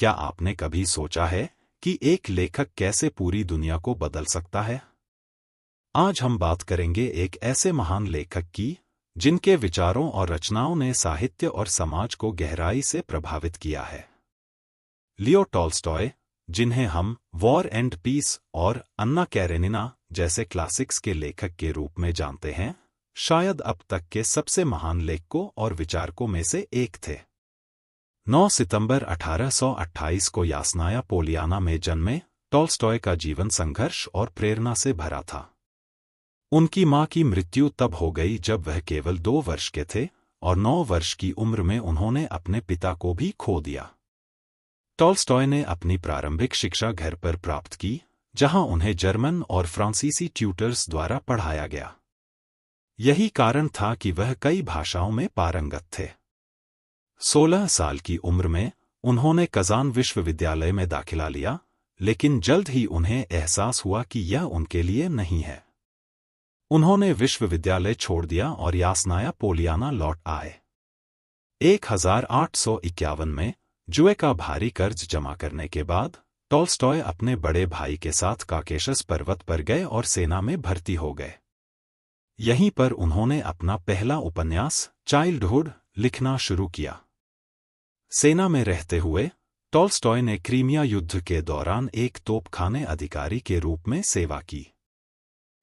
क्या आपने कभी सोचा है कि एक लेखक कैसे पूरी दुनिया को बदल सकता है? आज हम बात करेंगे एक ऐसे महान लेखक की जिनके विचारों और रचनाओं ने साहित्य और समाज को गहराई से प्रभावित किया है। लियो टॉल्स्टॉय, जिन्हें हम वॉर एंड पीस और अन्ना कैरेनिना जैसे क्लासिक्स के लेखक के रूप में जानते हैं, शायद अब तक के सबसे महान लेखकों और विचारकों में से एक थे। 9 सितंबर 1828 को यासनाया पोलियाना में जन्मे टॉल्स्टॉय का जीवन संघर्ष और प्रेरणा से भरा था। उनकी मां की मृत्यु तब हो गई जब वह केवल 2 वर्ष के थे और 9 वर्ष की उम्र में उन्होंने अपने पिता को भी खो दिया। टॉल्स्टॉय ने अपनी प्रारंभिक शिक्षा घर पर प्राप्त की, जहां उन्हें जर्मन और फ्रांसीसी ट्यूटर्स द्वारा पढ़ाया गया। यही कारण था कि वह कई भाषाओं में पारंगत थे। 16 साल की उम्र में उन्होंने कजान विश्वविद्यालय में दाखिला लिया, लेकिन जल्द ही उन्हें एहसास हुआ कि यह उनके लिए नहीं है। उन्होंने विश्वविद्यालय छोड़ दिया और यासनाया पोलियाना लौट आए। 1851 में जुए का भारी कर्ज जमा करने के बाद टॉल्स्टॉय अपने बड़े भाई के साथ काकेशस पर्वत पर गए और सेना में भर्ती हो गए। यहीं पर उन्होंने अपना पहला उपन्यास चाइल्डहुड लिखना शुरू किया। सेना में रहते हुए टॉल्स्टॉय ने क्रीमिया युद्ध के दौरान एक तोपखाने अधिकारी के रूप में सेवा की।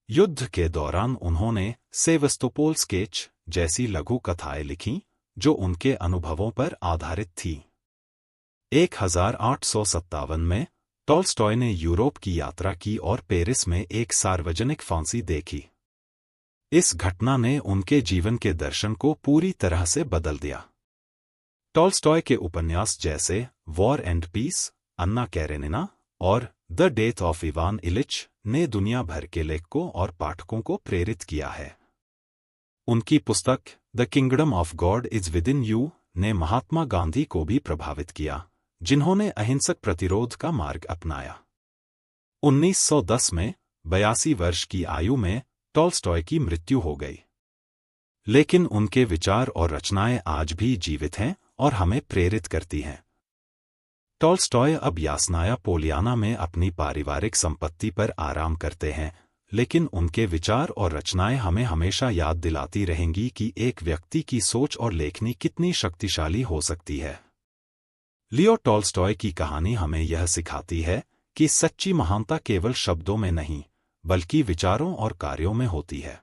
युद्ध के दौरान उन्होंने सेवस्तोपोल स्केच जैसी लघु कथाएं लिखीं, जो उनके अनुभवों पर आधारित थीं। 1857 में टॉल्स्टॉय ने यूरोप की यात्रा की और पेरिस में एक सार्वजनिक फांसी देखी। इस घटना ने उनके जीवन के दर्शन को पूरी तरह से बदल दिया। टॉल्स्टॉय के उपन्यास जैसे War and Peace, Anna Karenina और The Death of Ivan Ilyich ने दुनिया भर के लेखकों और पाठकों को प्रेरित किया है। उनकी पुस्तक the kingdom of God is with in you ने महात्मा गांधी को भी प्रभावित किया, जिन्होंने अहिंसक प्रतिरोध का मार्ग अपनाया। 1910 में 82 वर्ष की आयु में टॉल्स्टॉय की मृत्यु हो गई, लेकिन उनके विचार और रचनाएं आज भी जीवित हैं और हमें प्रेरित करती हैं। टॉल्स्टॉय अब यासनाया पोलियाना में अपनी पारिवारिक संपत्ति पर आराम करते हैं, लेकिन उनके विचार और रचनाएं हमें हमेशा याद दिलाती रहेंगी कि एक व्यक्ति की सोच और लेखनी कितनी शक्तिशाली हो सकती है। लियो टॉल्स्टॉय की कहानी हमें यह सिखाती है कि सच्ची महानता केवल शब्दों में नहीं, बल्कि विचारों और कार्यों में होती है।